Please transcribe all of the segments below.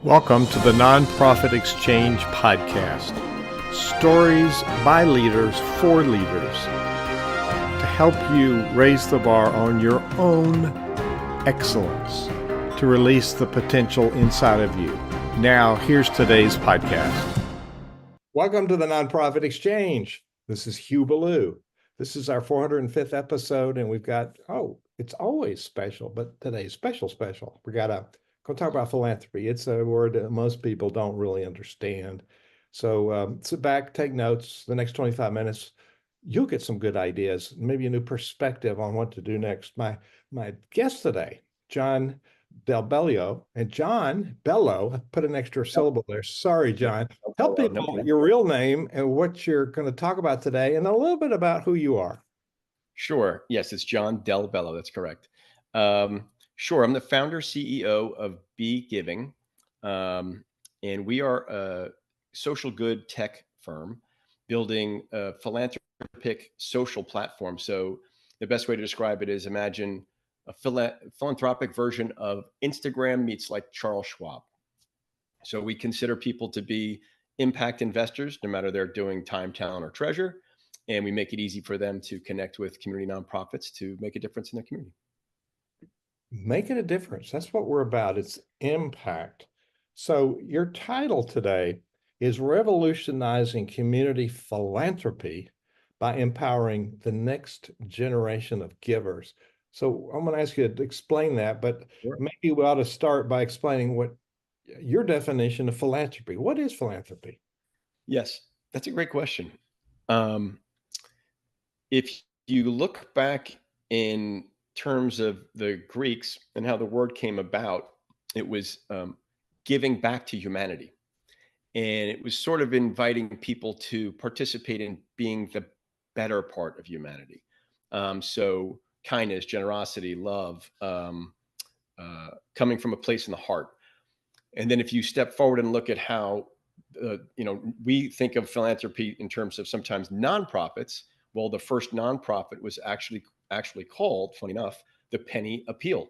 Welcome to the Nonprofit Exchange Podcast. Stories by leaders for leaders to help you raise the bar on your own excellence, to release the potential inside of you. Now, here's today's podcast. Welcome to the Nonprofit Exchange. This is Hugh Ballou. This is our 405th episode, and we've got, it's always special, but today's special. We got going to talk about philanthropy. It's a word that most people don't really understand. So sit back, take notes. The next 25 minutes, you'll get some good ideas, maybe a new perspective on what to do next. My guest today, John Del Bello, and John Bello, I put an extra syllable there. Sorry, John. Tell people your real name and what you're going to talk about today, and a little bit about who you are. Sure. Yes, it's John Del Bello. That's correct. Sure. I'm the founder, CEO of BeGiving, and we are a social good tech firm building a philanthropic social platform. So the best way to describe it is imagine a philanthropic version of Instagram meets like Charles Schwab. So we consider people to be impact investors, no matter they're doing time, talent, or treasure. And we make it easy for them to connect with community nonprofits to make a difference in their community. Making a difference. That's what we're about. It's impact. So your title today is Revolutionizing Community Philanthropy by Empowering the Next Generation of Givers. So I'm going to ask you to explain that, but Sure. maybe we ought to start by explaining what your definition of philanthropy. What is philanthropy? Yes, that's a great question. If you look back in terms of the Greeks and how the word came about, it was giving back to humanity. And it was sort of inviting people to participate in being the better part of humanity. So kindness, generosity, love, coming from a place in the heart. And then if you step forward and look at how, we think of philanthropy in terms of sometimes nonprofits. Well, the first nonprofit was actually called, funny enough, the Penny Appeal.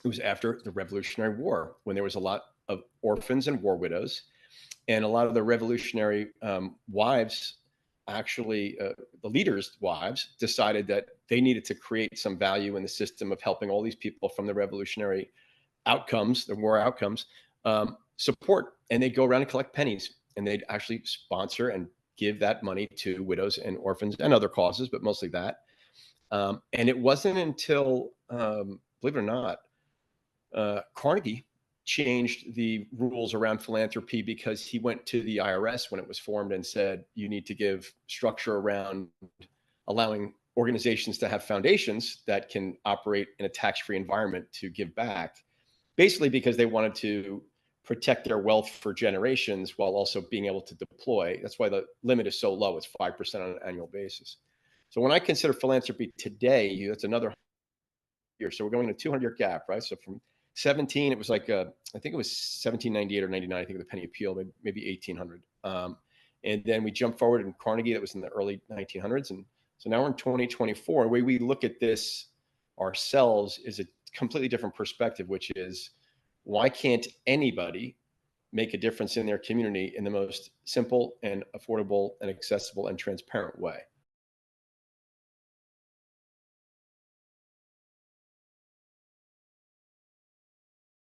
It was after the Revolutionary War, when there was a lot of orphans and war widows, and a lot of the revolutionary wives, actually, the leaders' wives, decided that they needed to create some value in the system of helping all these people from the revolutionary outcomes, the war outcomes, support. And they'd go around and collect pennies, and they'd actually sponsor and give that money to widows and orphans and other causes, but mostly that. And it wasn't until, believe it or not, Carnegie changed the rules around philanthropy because he went to the IRS when it was formed and said, you need to give structure around allowing organizations to have foundations that can operate in a tax-free environment to give back, basically because they wanted to protect their wealth for generations while also being able to deploy. That's why the limit is so low. It's 5% on an annual basis. So when I consider philanthropy today, that's another year. So we're going to a 200-year gap, right? So from 17, it was like, I think it was 1798 or 99, I think of the Penny Appeal, maybe 1800. And then we jumped forward in Carnegie, that was in the early 1900s. And so now we're in 2024. The way we look at this ourselves is a completely different perspective, which is, why can't anybody make a difference in their community in the most simple and affordable and accessible and transparent way?